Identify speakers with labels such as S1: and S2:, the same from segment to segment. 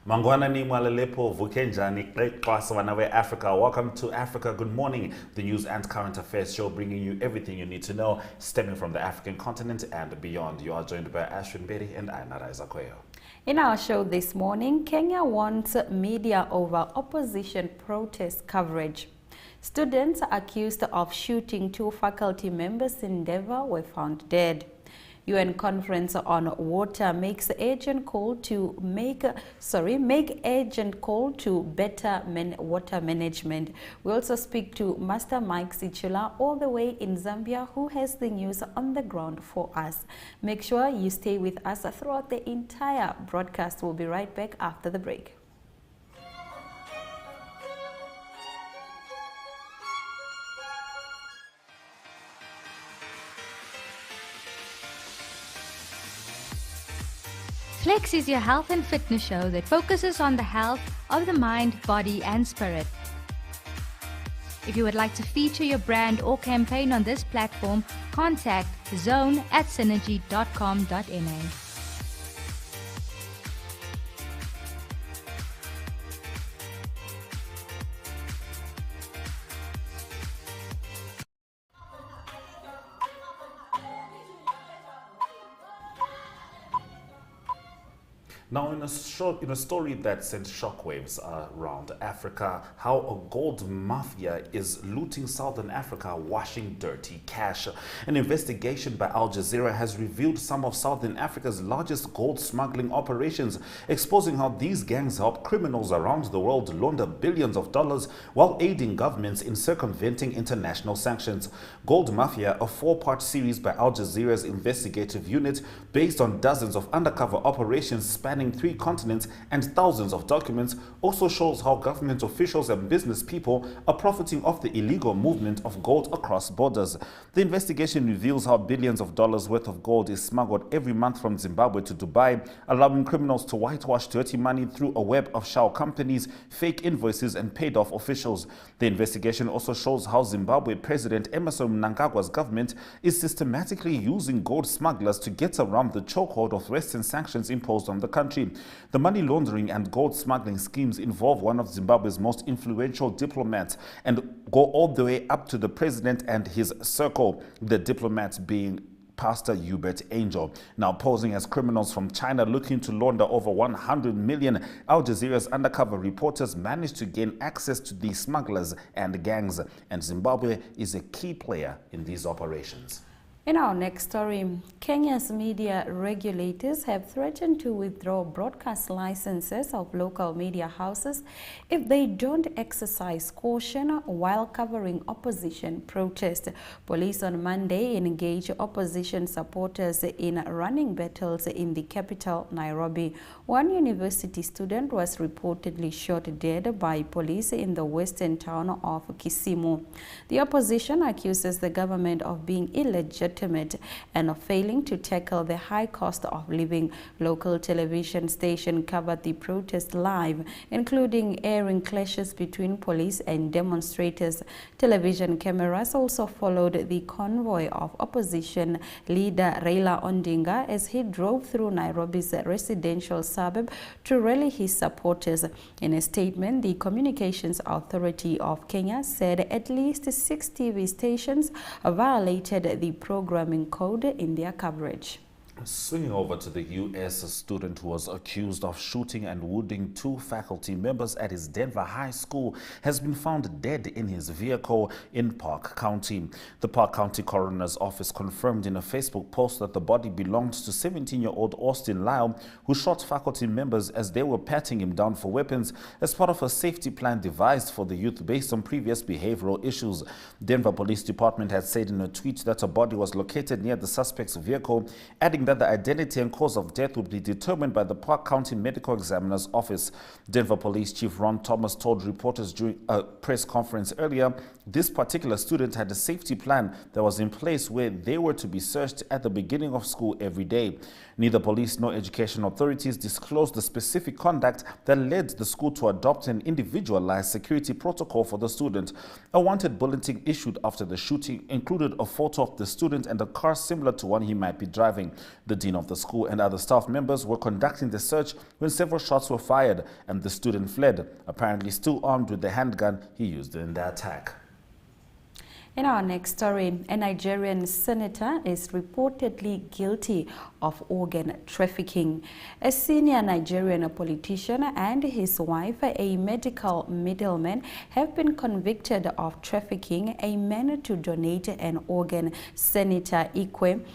S1: Mangwana ni mwalelepo vukenjani kwasa wanawe Africa. Welcome to Africa Good Morning, the news and current affairs show bringing you everything you need to know stemming from the African continent and beyond. You are joined by Ashwin Betty and I, Naraiza Kweyo.
S2: In our show this morning, Kenya wants media over opposition protest coverage. Students accused of shooting 2 faculty members in Denver were found dead. UN Conference on Water makes urgent call to make urgent call to better water management. We also speak to Master Mike Sichula all the way in Zambia, who has the news on the ground for us. Make sure you stay with us throughout the entire broadcast. We'll be right back after the break.
S3: Flex is your health and fitness show that focuses on the health of the mind, body and spirit. If you would like to feature your brand or campaign on this platform, contact zone@synergy.com.na.
S1: Now, in a story that sent shockwaves around Africa, how a gold mafia is looting Southern Africa, washing dirty cash. An investigation by Al Jazeera has revealed some of Southern Africa's largest gold smuggling operations, exposing how these gangs help criminals around the world launder billions of dollars while aiding governments in circumventing international sanctions. Gold Mafia, a 4-part series by Al Jazeera's investigative unit based on dozens of undercover operations spanning 3 continents and thousands of documents, also shows how government officials and business people are profiting off the illegal movement of gold across borders. The investigation reveals how billions of dollars worth of gold is smuggled every month from Zimbabwe to Dubai, allowing criminals to whitewash dirty money through a web of shell companies, fake invoices and paid-off officials. The investigation also shows how Zimbabwe President Emmerson Mnangagwa's government is systematically using gold smugglers to get around the chokehold of Western sanctions imposed on the country. The money laundering and gold smuggling schemes involve one of Zimbabwe's most influential diplomats and go all the way up to the president and his circle, the diplomat being Pastor Hubert Angel. Now posing as criminals from China looking to launder over 100 million, Al Jazeera's undercover reporters managed to gain access to these smugglers and gangs, and Zimbabwe is a key player in these operations.
S2: In our next story, Kenya's media regulators have threatened to withdraw broadcast licenses of local media houses if they don't exercise caution while covering opposition protests. Police on Monday engaged opposition supporters in running battles in the capital, Nairobi. One university student was reportedly shot dead by police in the western town of Kisumu. The opposition accuses the government of being illegitimate and of failing to tackle the high cost of living. Local television station covered the protest live, including airing clashes between police and demonstrators. Television cameras also followed the convoy of opposition leader Raila Odinga as he drove through Nairobi's residential suburb to rally his supporters. In a statement, the Communications Authority of Kenya said at least 6 TV stations violated the programming code in their coverage.
S1: Swinging over to the U.S., a student who was accused of shooting and wounding 2 faculty members at his Denver high school has been found dead in his vehicle in Park County. The Park County Coroner's Office confirmed in a Facebook post that the body belonged to 17-year-old Austin Lyle, who shot faculty members as they were patting him down for weapons as part of a safety plan devised for the youth based on previous behavioral issues. Denver Police Department had said in a tweet that a body was located near the suspect's vehicle, adding that the identity and cause of death would be determined by the Park County Medical Examiner's Office. Denver Police Chief Ron Thomas told reporters during a press conference earlier this particular student had a safety plan that was in place where they were to be searched at the beginning of school every day. Neither police nor education authorities disclosed the specific conduct that led the school to adopt an individualized security protocol for the student. A wanted bulletin issued after the shooting included a photo of the student and a car similar to one he might be driving. The dean of the school and other staff members were conducting the search when several shots were fired and the student fled, apparently still armed with the handgun he used in the attack.
S2: In our next story, a Nigerian senator is reportedly guilty of organ trafficking. A senior Nigerian politician and his wife, a medical middleman, have been convicted of trafficking a man to donate an organ. Senator Ike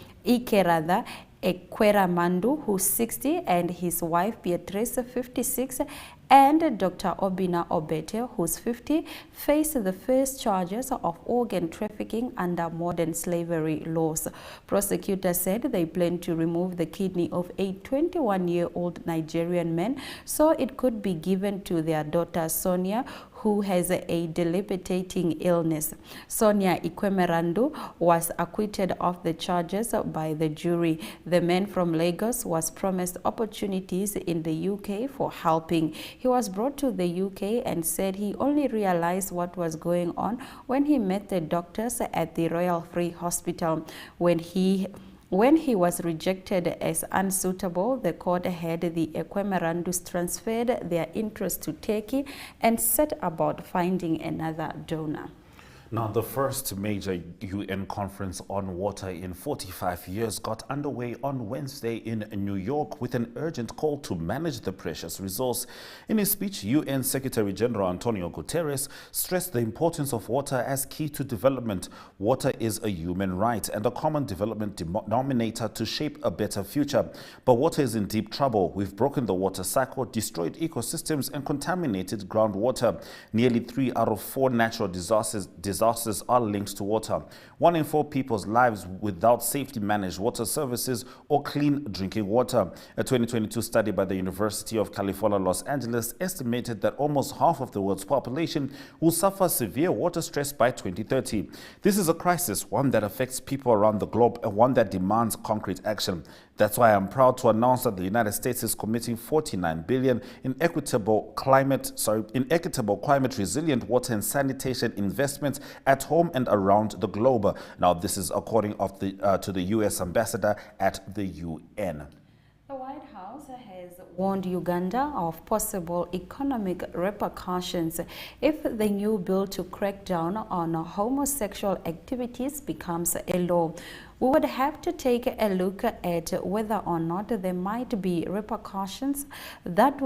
S2: Ekweremandu, who's 60, and his wife Beatrice, 56, and Dr. Obina Obete, who's 50, face the first charges of organ trafficking under modern slavery laws. Prosecutors said they plan to remove the kidney of a 21-year-old Nigerian man so it could be given to their daughter Sonia, who has a debilitating illness. Sonia Ikwemerandu was acquitted of the charges by the jury. The man from Lagos was promised opportunities in the UK for helping. He was brought to the UK and said he only realized what was going on when he met the doctors at the Royal Free Hospital. When he was rejected as unsuitable, the court had the Ekwemerandus transferred their interest to Turkey and set about finding another donor.
S1: Now, the first major UN conference on water in 45 years got underway on Wednesday in New York with an urgent call to manage the precious resource. In his speech, UN Secretary General Antonio Guterres stressed the importance of water as key to development. Water is a human right and a common development denominator to shape a better future. But water is in deep trouble. We've broken the water cycle, destroyed ecosystems, and contaminated groundwater. Nearly 3 out of 4 natural disasters are linked to water. 1 in 4 people's lives without safety managed water services or clean drinking water. A 2022 study by the University of California, Los Angeles estimated that almost half of the world's population will suffer severe water stress by 2030. This is a crisis, one that affects people around the globe and one that demands concrete action. That's why I'm proud to announce that the United States is committing $49 billion in equitable climate resilient water and sanitation investments at home and around the globe. Now, this is according to the U.S. ambassador at the UN.
S2: The White House has warned Uganda of possible economic repercussions if the new bill to crack down on homosexual activities becomes a law. We would have to take a look at whether or not there might be repercussions that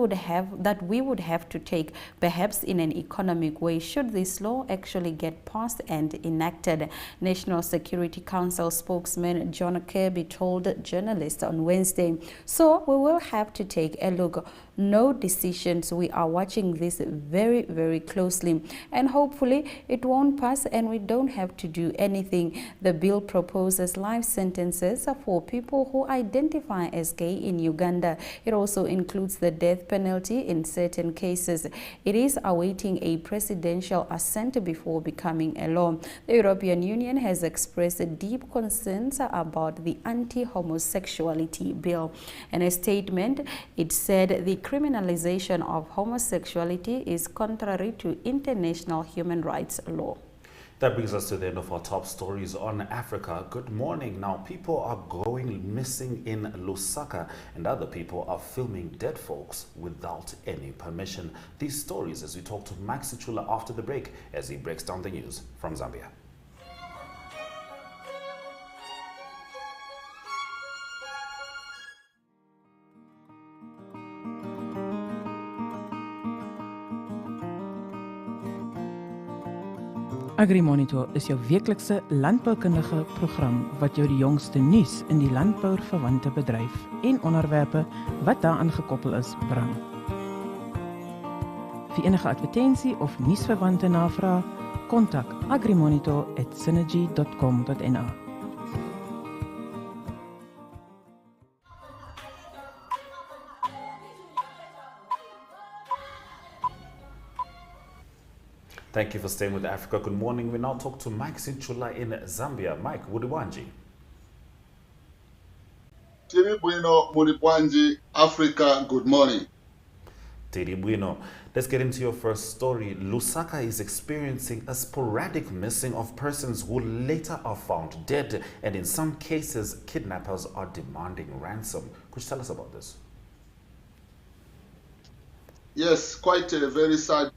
S2: we would have to take, perhaps in an economic way, should this law actually get passed and enacted. National Security Council spokesman John Kirby told journalists on Wednesday. So we will have to take a look. No decisions. We are watching this very, very closely, and hopefully it won't pass and we don't have to do anything. The bill proposes life sentences for people who identify as gay in Uganda. It also includes the death penalty in certain cases. It is awaiting a presidential assent before becoming a law. The European Union has expressed deep concerns about the anti-homosexuality bill. In a statement, it said the criminalization of homosexuality is contrary to international human rights law.
S1: That brings us to the end of our top stories on Africa. Good morning. Now, people are going missing in Lusaka and other people are filming dead folks without any permission. These stories as we talk to Mike Sichula after the break as he breaks down the news from Zambia.
S4: AgriMonitor is jou weeklikse landboukundige program wat jou die jongste nuus in die landbouverwante bedryf en onderwerpe wat daaraan gekoppel is bring. Vir enige advertensie of nuusverwante navrae, kontak agrimonitor@synergy.com.na.
S1: Thank you for staying with Africa. Good morning. We now talk to Mike Sichula in Zambia. Mike, Wudiwanji.
S5: Tiri Bueno, Mulipwanji, Africa, good morning.
S1: Tiri Bueno. Let's get into your first story. Lusaka is experiencing a sporadic missing of persons who later are found dead, and in some cases, kidnappers are demanding ransom. Could you tell us about this?
S5: Yes, quite a very sad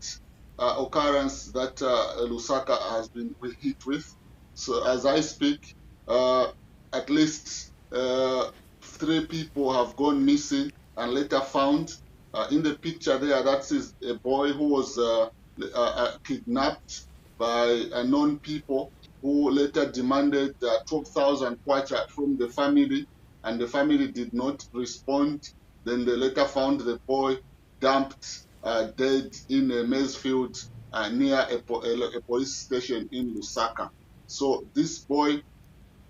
S5: occurrence that Lusaka has been hit with. So as I speak, at least 3 people have gone missing and later found. In the picture there, that is a boy who was kidnapped by unknown people who later demanded 12,000 kwacha from the family, and the family did not respond. Then they later found the boy dumped dead in a maize field near a police station in Lusaka. So this boy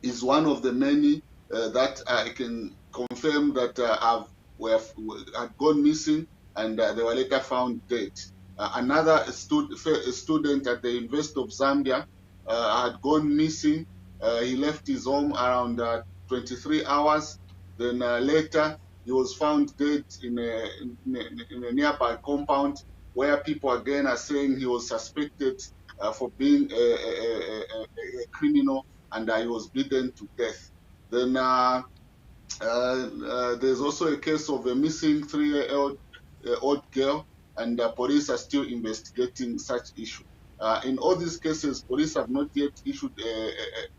S5: is one of the many that I can confirm that had gone missing, and they were later found dead. Another student at the University of Zambia had gone missing. He left his home around 23 hours. Then later, he was found dead in a nearby compound, where people again are saying he was suspected for being a criminal, and he was beaten to death. Then there's also a case of a missing 3-year-old girl, and police are still investigating such issue. In all these cases, police have not yet issued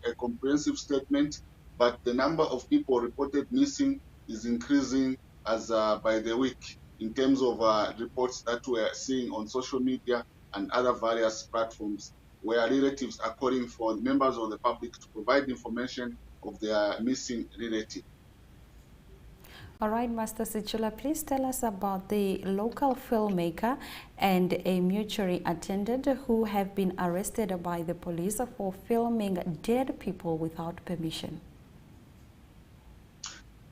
S5: a comprehensive statement, but the number of people reported missing is increasing as by the week in terms of reports that we are seeing on social media and other various platforms, where relatives are calling for members of the public to provide information of their missing relative.
S2: All right, Master Sichula, please tell us about the local filmmaker and a mortuary attendant who have been arrested by the police for filming dead people without permission.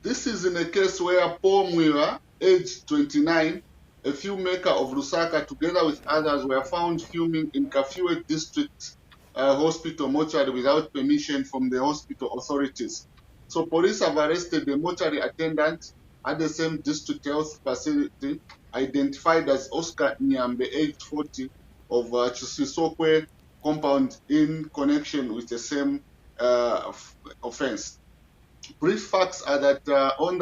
S5: This is in a case where Paul Mwira, aged 29, a filmmaker of Lusaka, together with others, were found filming in Kafiwe District Hospital mortuary without permission from the hospital authorities. So police have arrested the mortuary attendant at the same district health facility, identified as Oscar Nyambe, aged 40, of Chisisokwe compound, in connection with the same offense. Brief facts are that on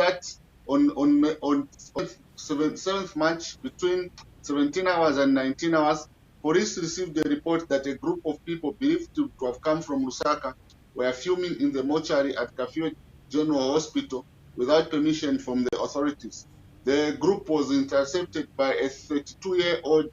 S5: 7th March, between 17 hours and 19 hours, police received a report that a group of people believed to have come from Lusaka were filming in the mortuary at Kafiwe General Hospital without permission from the authorities. The group was intercepted by a 32-year-old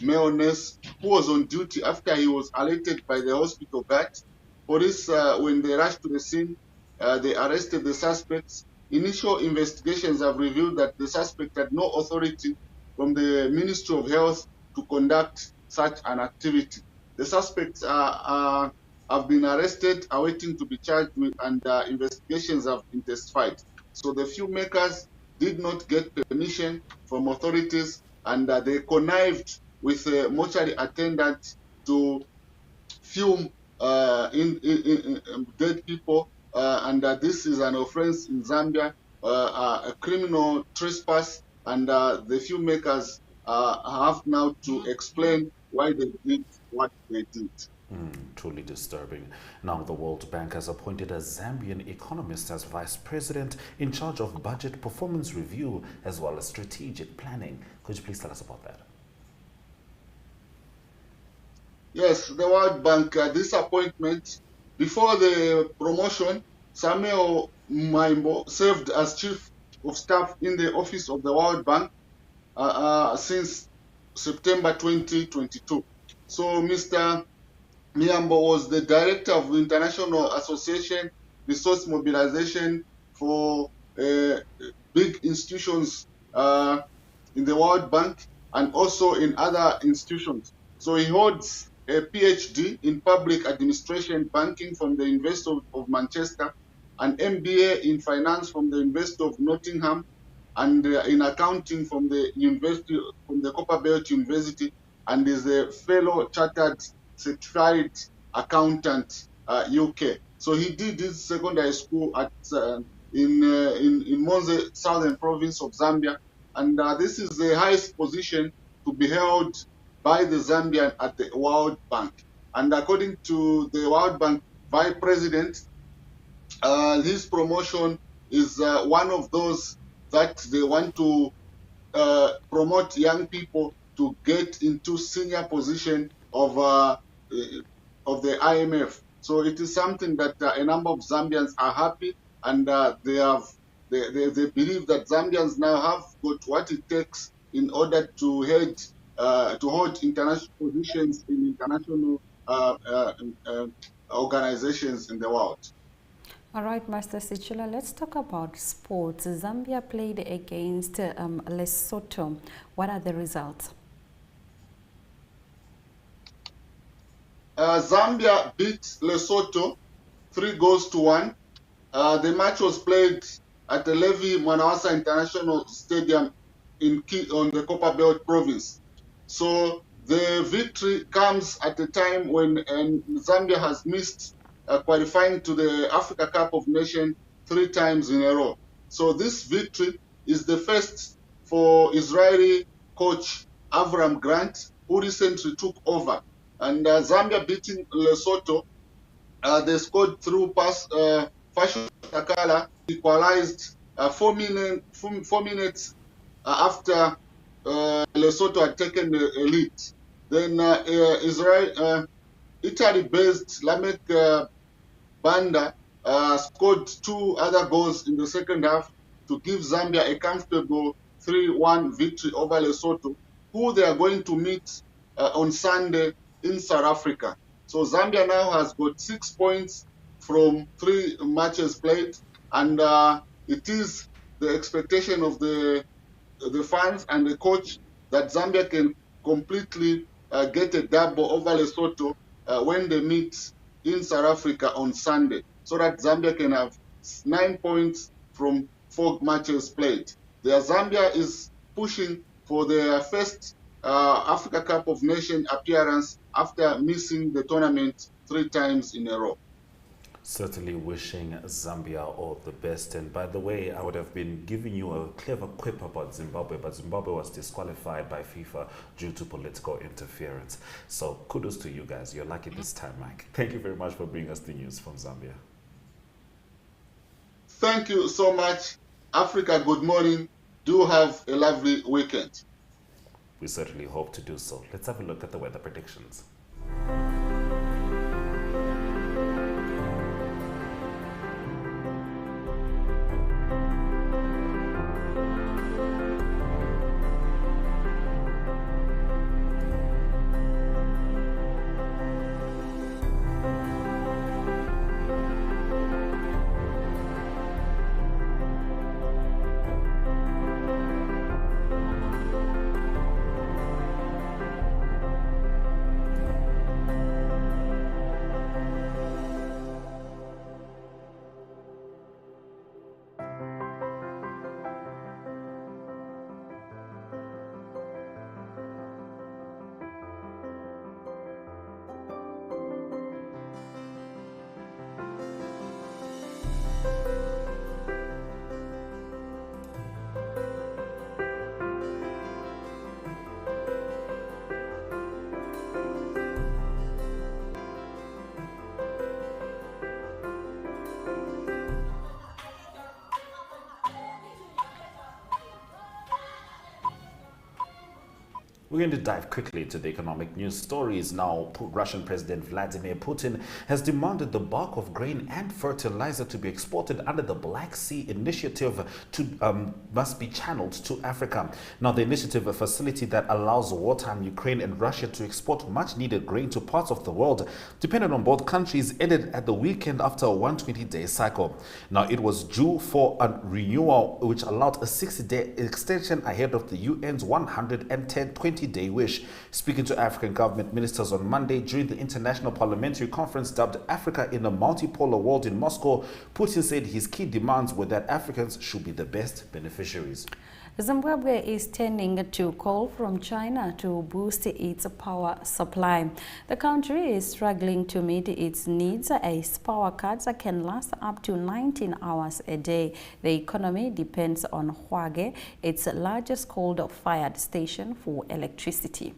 S5: male nurse who was on duty after he was alerted by the hospital guard. Police, when they rushed to the scene, they arrested the suspects. Initial investigations have revealed that the suspect had no authority from the Ministry of Health to conduct such an activity. The suspects have been arrested, awaiting to be charged with, and investigations have intensified. So the filmmakers did not get permission from authorities, and they connived with a mortuary attendant to film in dead people, and this is an offense in Zambia, a criminal trespass, and the filmmakers have now to explain why they did what they did.
S1: Truly disturbing. Now, the World Bank has appointed a Zambian economist as vice president in charge of budget performance review as well as strategic planning. Could you please tell us about that?
S5: Yes, the World Bank, this appointment, before the promotion, Samuel Maimbo served as chief of staff in the office of the World Bank since September 2022. So Mr. Miambo was the director of the International Association Resource Mobilization for big institutions in the World Bank and also in other institutions. So he holds a PhD in public administration banking from the University of Manchester, an MBA in finance from the University of Nottingham, and in accounting from the Copperbelt University, and is a fellow chartered certified accountant UK. So he did his secondary school at in Monze, southern province of Zambia, and this is the highest position to be held by the Zambian at the World Bank. And according to the World Bank Vice President, his promotion is one of those that they want to promote young people to get into senior position of the IMF. So it is something that a number of Zambians are happy, and they believe that Zambians now have got what it takes in order to hold international positions in international organizations in the world.
S2: All right, Master Sichula, let's talk about sports. Zambia played against Lesotho. What are the results?
S5: Zambia beat Lesotho 3-1. The match was played at the Levi Mwanawasa International Stadium on the Copperbelt province. So the victory comes at a time when Zambia has missed qualifying to the Africa Cup of Nations 3 times in a row. So this victory is the first for Israeli coach Avram Grant, who recently took over. And Zambia beating Lesotho, they scored through pass. Fashion Takala equalized 4 minutes after Lesotho had taken the lead. Then Italy-based Lamek Banda scored 2 other goals in the second half to give Zambia a comfortable 3-1 victory over Lesotho, who they are going to meet on Sunday in South Africa. So Zambia now has got 6 points from 3 matches played, and it is the expectation of the fans and the coach that Zambia can completely get a double over Lesotho when they meet in South Africa on Sunday, so that Zambia can have 9 points from 4 matches played. Zambia is pushing for their first Africa Cup of Nations appearance after missing the tournament 3 times in a row.
S1: Certainly wishing Zambia all the best. And by the way, I would have been giving you a clever quip about Zimbabwe, but Zimbabwe was disqualified by FIFA due to political interference. So kudos to you guys. You're lucky this time, Mike. Thank you very much for bringing us the news from Zambia.
S5: Thank you so much. Africa, good morning. Do have a lovely weekend.
S1: We certainly hope to do so. Let's have a look at the weather predictions. We're going to dive quickly into the economic news stories now. Russian President Vladimir Putin has demanded the bulk of grain and fertilizer to be exported under the Black Sea Initiative must be channeled to Africa. Now, the initiative, a facility that allows wartime Ukraine and Russia to export much needed grain to parts of the world, dependent on both countries, ended at the weekend after a 120-day cycle. Now, it was due for a renewal, which allowed a 60-day extension ahead of the UN's 120-day wish. Speaking to African government ministers on Monday during the International Parliamentary Conference dubbed Africa in a Multipolar World in Moscow, Putin said his key demands were that Africans should be the best beneficiaries.
S2: Zimbabwe is turning to coal from China to boost its power supply. The country is struggling to meet its needs as power cuts can last up to 19 hours a day. The economy depends on Hwage, its largest coal-fired station, for electricity.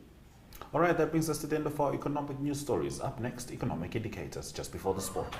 S1: All right, that brings us to the end of our economic news stories. Up next, economic indicators just before the sport.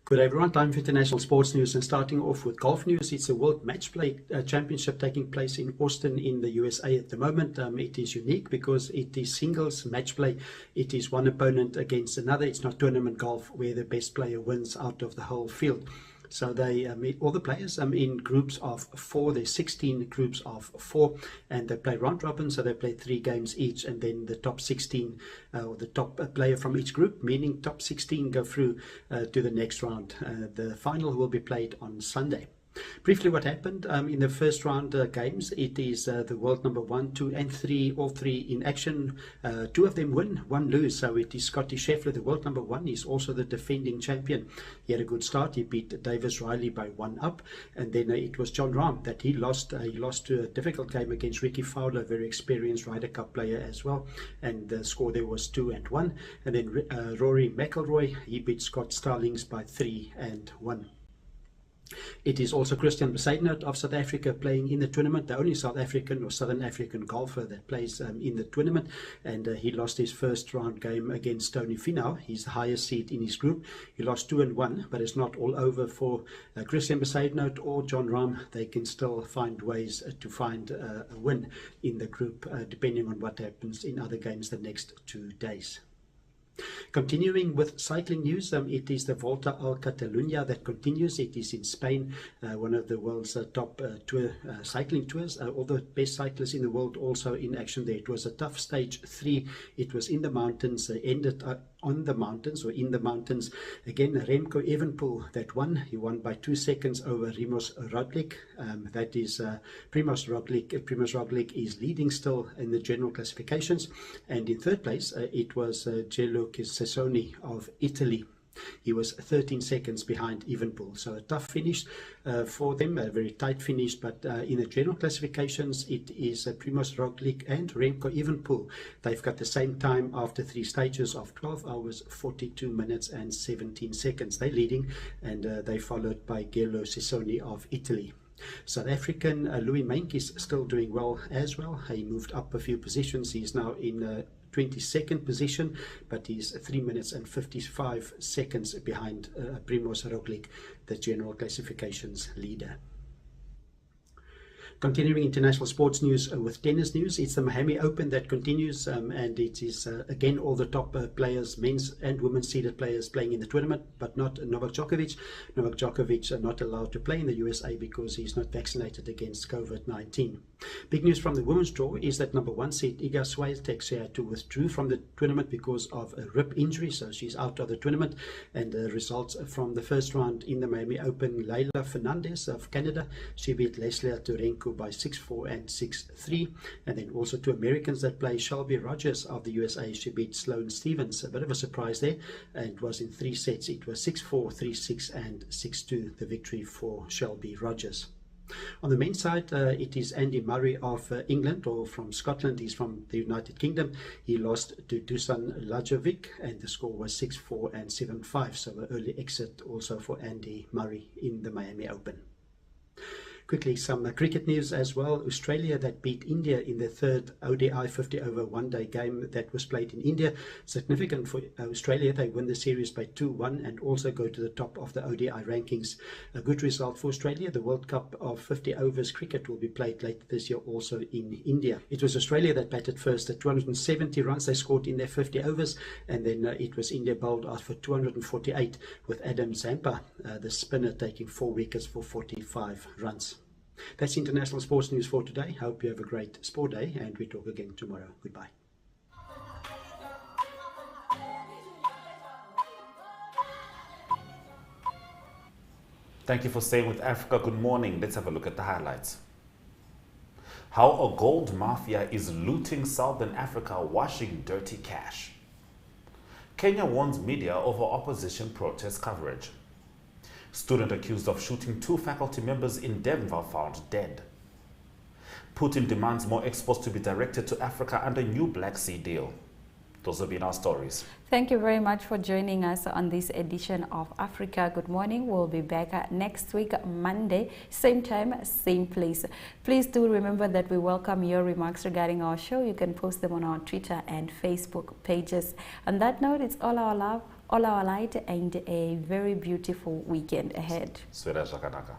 S6: Good day everyone, time for international sports news, and starting off with golf news. It's a World Match Play Championship taking place in Austin in the USA at the moment. It is unique because it is singles match play. It is one opponent against another. It's not tournament golf where the best player wins out of the whole field. So they meet all the players in groups of 4. There's 16 groups of 4, and they play round robin, so they play 3 games each, and then the top 16, or the top player from each group, meaning top 16, go through to the next round. The final will be played on Sunday. Briefly, what happened in the first round games, it is the world number 1, 2 and 3, all 3 in action. 2 of them win, 1 lose, so it is Scotty Scheffler, the world number 1. He's also the defending champion. He had a good start. He beat Davis Riley by 1 up, and then it was John Rahm that he lost to a difficult game against Ricky Fowler, a very experienced Ryder Cup player as well, and the score there was 2 and 1. And then Rory McIlroy, he beat Scott Starlings by 3 and 1. It is also Christian Besaidnout of South Africa playing in the tournament, the only South African or Southern African golfer that plays in the tournament, and he lost his first round game against Tony Finau. He's the highest seed in his group. He lost 2 and 1, but it's not all over for Christian Besaidnout or John Rahm. They can still find ways to find a win in the group, depending on what happens in other games the next 2 days. Continuing with cycling news, it is the Volta al Catalunya that continues. It is in Spain, one of the world's top cycling tours. All the best cyclists in the world also in action there. It was a tough stage 3. It was in the mountains, ended on the mountains or in the mountains. Again, Remco Evenepoel that won. He won by 2 seconds over Primož Roglič. That is Primož Roglič. Primož Roglič is leading still in the general classifications, and in third place it was Gelo Cesoni of Italy. He was 13 seconds behind Evenepoel. So a tough finish for them, a very tight finish, but in the general classifications it is Primož Roglič and Remco Evenepoel. They've got the same time after 3 stages of 12 hours, 42 minutes and 17 seconds. They're leading, and they're followed by Gelo Cesoni of Italy. South African Louis Meintjes is still doing well as well. He moved up a few positions. He's now in 22nd position, but he's 3 minutes and 55 seconds behind Primož Roglič, the general classifications leader. Continuing international sports news with tennis news, it's the Miami Open that continues, and it is again all the top players, men's and women's seeded players playing in the tournament, but not Novak Djokovic. Novak Djokovic are not allowed to play in the USA because he's not vaccinated against COVID-19. Big news from the women's draw is that number 1 seed Iga Swiatek had to withdraw from the tournament because of a rib injury, so she's out of the tournament. And results from the first round in the Miami Open: Leylah Fernandez of Canada, she beat Leslia Turenko by 6-4 and 6-3, and then also 2 Americans that play. Shelby Rogers of the USA, she beat Sloane Stephens, a bit of a surprise there, and it was in 3 sets. It was 6-4, 3-6 and 6-2, the victory for Shelby Rogers. On the men's side, it is Andy Murray of England, or from Scotland. He's from the United Kingdom. He lost to Dusan Lajovic, and the score was 6-4 and 7-5, so an early exit also for Andy Murray in the Miami Open. Quickly, some cricket news as well. Australia that beat India in the third ODI 50-over one-day game that was played in India. Significant for Australia. They win the series by 2-1 and also go to the top of the ODI rankings. A good result for Australia. The World Cup of 50 overs cricket will be played later this year also in India. It was Australia that batted first at 270 runs they scored in their 50 overs, and then it was India bowled out for 248 with Adam Zampa, the spinner, taking 4 wickets for 45 runs. That's international sports news for today. Hope you have a great sport day, and we talk again tomorrow. Goodbye.
S1: Thank you for staying with Africa. Good morning. Let's have a look at the highlights. How a gold mafia is looting Southern Africa, washing dirty cash. Kenya warns media over opposition protest coverage. Student accused of shooting 2 faculty members in Denver found dead. Putin demands more exports to be directed to Africa under new Black Sea deal. Those have been our stories.
S2: Thank you very much for joining us on this edition of Africa Good Morning. We'll be back next week, Monday, same time, same place. Please do remember that we welcome your remarks regarding our show. You can post them on our Twitter and Facebook pages. On that note, it's all our love, all our light, and a very beautiful weekend ahead.
S1: Sweda Shakanaka.